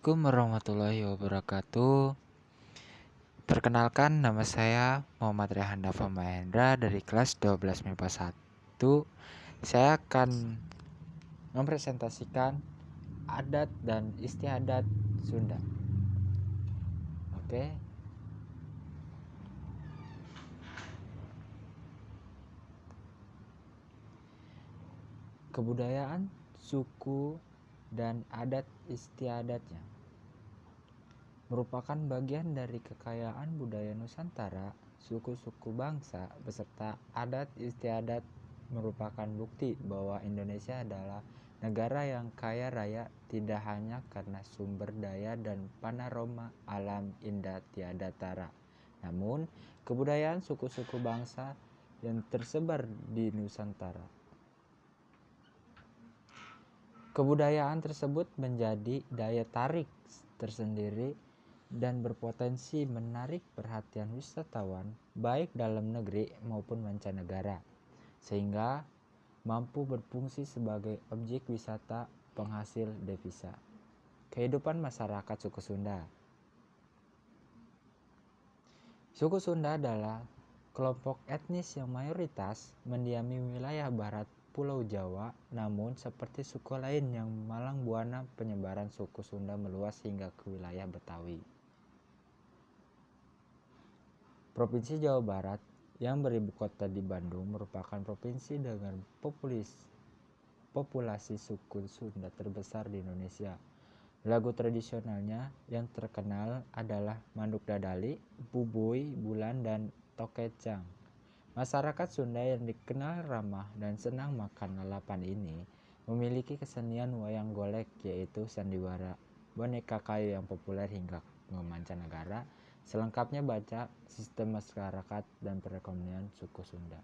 Assalamualaikum warahmatullahi wabarakatuh. Perkenalkan, nama saya Muhammad Rehan Dava Mahendra dari kelas 12 MIPA 1. Saya akan mempresentasikan adat dan istiadat Sunda. Oke. Kebudayaan, suku, dan adat istiadatnya merupakan bagian dari kekayaan budaya Nusantara. Suku-suku bangsa beserta adat istiadat merupakan bukti bahwa Indonesia adalah negara yang kaya raya, tidak hanya karena sumber daya dan panorama alam indah tiada tara, namun kebudayaan suku-suku bangsa yang tersebar di Nusantara. Kebudayaan tersebut menjadi daya tarik tersendiri dan berpotensi menarik perhatian wisatawan baik dalam negeri maupun mancanegara, sehingga mampu berfungsi sebagai objek wisata penghasil devisa. Kehidupan masyarakat suku Sunda. Suku Sunda adalah kelompok etnis yang mayoritas mendiami wilayah barat Pulau Jawa, namun seperti suku lain yang malang buana, penyebaran suku Sunda meluas hingga ke wilayah Betawi. Provinsi Jawa Barat yang beribu kota di Bandung merupakan provinsi dengan populasi suku Sunda terbesar di Indonesia. Lagu tradisionalnya yang terkenal adalah Manduk Dadali, Bubuy, Bulan, dan Tokecang. Masyarakat Sunda yang dikenal ramah dan senang makan lalapan ini memiliki kesenian wayang golek, yaitu sandiwara boneka kayu yang populer hingga ke mancanegara. Selengkapnya baca sistem masyarakat dan perekonomian suku Sunda.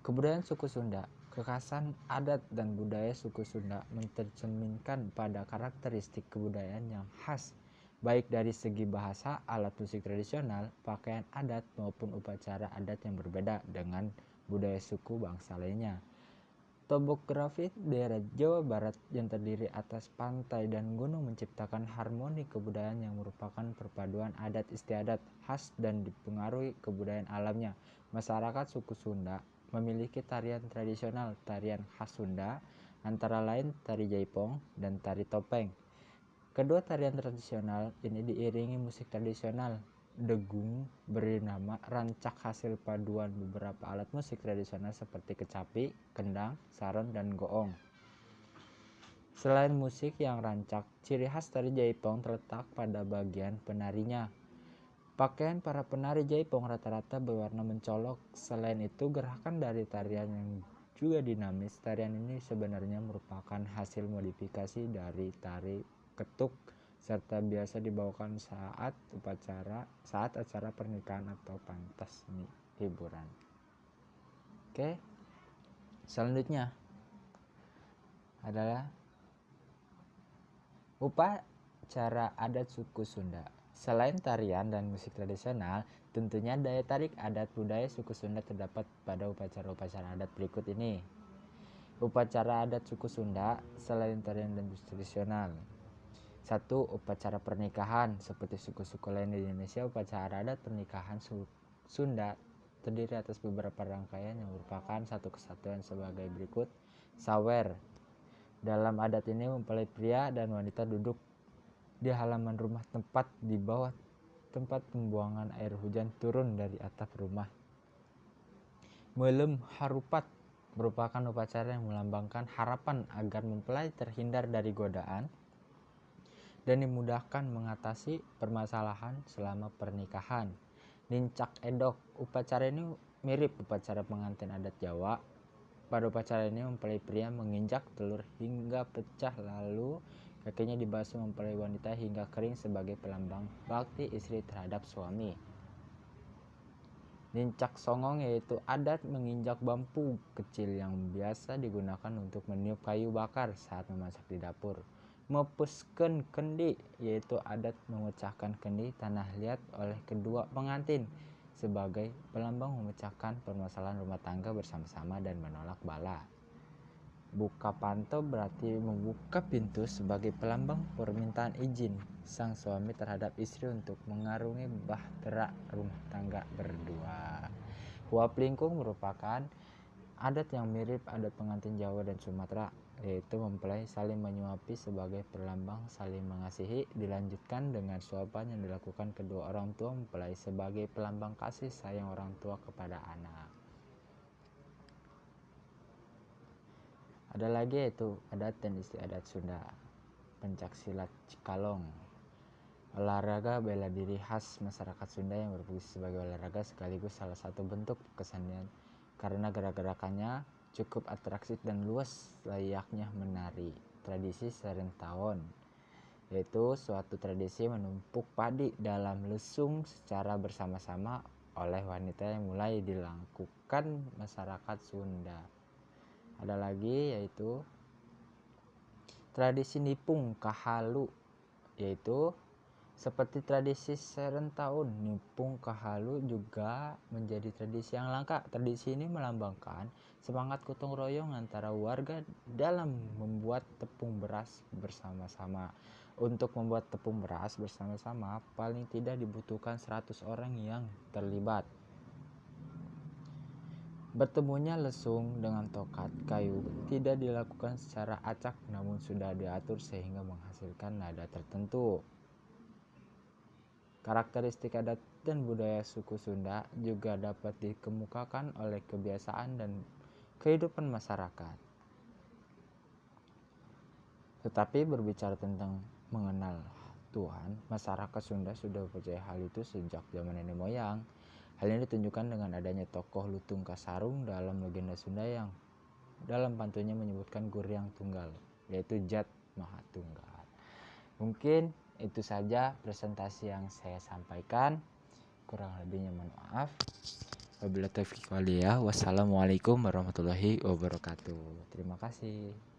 Kebudayaan suku Sunda. Kekhasan adat dan budaya suku Sunda mencerminkan pada karakteristik kebudayaan yang khas, baik dari segi bahasa, alat musik tradisional, pakaian adat, maupun upacara adat yang berbeda dengan budaya suku bangsa lainnya. Topografi daerah Jawa Barat yang terdiri atas pantai dan gunung menciptakan harmoni kebudayaan yang merupakan perpaduan adat istiadat khas dan dipengaruhi kebudayaan alamnya. Masyarakat suku Sunda memiliki tarian tradisional, tarian khas Sunda, antara lain tari jaipong dan tari topeng. Kedua tarian tradisional ini diiringi musik tradisional. Degung beri nama rancak hasil paduan beberapa alat musik tradisional seperti kecapi, kendang, saron, dan goong. Selain musik yang rancak, ciri khas tari jaipong terletak pada bagian penarinya. Pakaian para penari jaipong rata-rata berwarna mencolok. Selain itu, gerakan dari tarian yang juga dinamis. Tarian ini sebenarnya merupakan hasil modifikasi dari tari ketuk, serta biasa dibawakan saat acara pernikahan atau pentas hiburan. Oke, selanjutnya adalah upacara adat suku Sunda. Selain tarian dan musik tradisional, tentunya daya tarik adat budaya suku Sunda terdapat pada upacara-upacara adat berikut ini. Upacara adat suku Sunda selain tarian dan musik tradisional. 1. Upacara pernikahan. Seperti suku-suku lain di Indonesia, upacara adat pernikahan Sunda terdiri atas beberapa rangkaian yang merupakan satu kesatuan sebagai berikut. Sawer. Dalam adat ini mempelai pria dan wanita duduk di halaman rumah tempat di bawah tempat pembuangan air hujan turun dari atap rumah. Meulem harupat merupakan upacara yang melambangkan harapan agar mempelai terhindar dari godaan dan dimudahkan mengatasi permasalahan selama pernikahan. Nincak edok. Upacara ini mirip upacara pengantin adat Jawa. Pada upacara ini mempelai pria menginjak telur hingga pecah, lalu kakinya dibasuh mempelai wanita hingga kering sebagai pelambang bakti istri terhadap suami. Nincak songong yaitu adat menginjak bambu kecil yang biasa digunakan untuk meniup kayu bakar saat memasak di dapur. Mepuskeun kendi yaitu adat memecahkan kendi tanah liat oleh kedua pengantin sebagai pelambang memecahkan permasalahan rumah tangga bersama-sama dan menolak bala. Buka panto berarti membuka pintu sebagai pelambang permintaan izin sang suami terhadap istri untuk mengarungi bahtera rumah tangga berdua. Huap lingkung merupakan adat yang mirip adat pengantin Jawa dan Sumatera, yaitu mempelai saling menyuapi sebagai perlambang saling mengasihi, dilanjutkan dengan suapan yang dilakukan kedua orang tua mempelai sebagai pelambang kasih sayang orang tua kepada anak. Ada lagi yaitu adat dan istiadat Sunda. Pencaksilat Cikalong, olahraga bela diri khas masyarakat Sunda yang berfungsi sebagai olahraga sekaligus salah satu bentuk kesenian karena gerak-gerakannya cukup atraktif dan luas layaknya menari. Tradisi serentahun, yaitu suatu tradisi menumpuk padi dalam lesung secara bersama-sama oleh wanita yang mulai dilakukan masyarakat Sunda. Ada lagi yaitu tradisi nipung kahalu, yaitu seperti tradisi serentahun, nipung kahalu juga menjadi tradisi yang langka. Tradisi ini melambangkan semangat gotong royong antara warga dalam membuat tepung beras bersama-sama. Untuk membuat tepung beras bersama-sama paling tidak dibutuhkan 100 orang yang terlibat. Bertemunya lesung dengan tokat kayu tidak dilakukan secara acak, namun sudah diatur sehingga menghasilkan nada tertentu. Karakteristik adat dan budaya suku Sunda juga dapat dikemukakan oleh kebiasaan dan kehidupan masyarakat. Tetapi berbicara tentang mengenal Tuhan, masyarakat Sunda sudah percaya hal itu sejak zaman nenek moyang. Hal ini ditunjukkan dengan adanya tokoh Lutung Kasarung dalam legenda Sunda yang dalam pantunnya menyebutkan Guryang Tunggal, yaitu Jat Mahatunggal. Mungkin itu saja presentasi yang saya sampaikan. Kurang lebihnya mohon maaf. Wabillahi taufiq walhidayah. Wassalamualaikum warahmatullahi wabarakatuh. Terima kasih.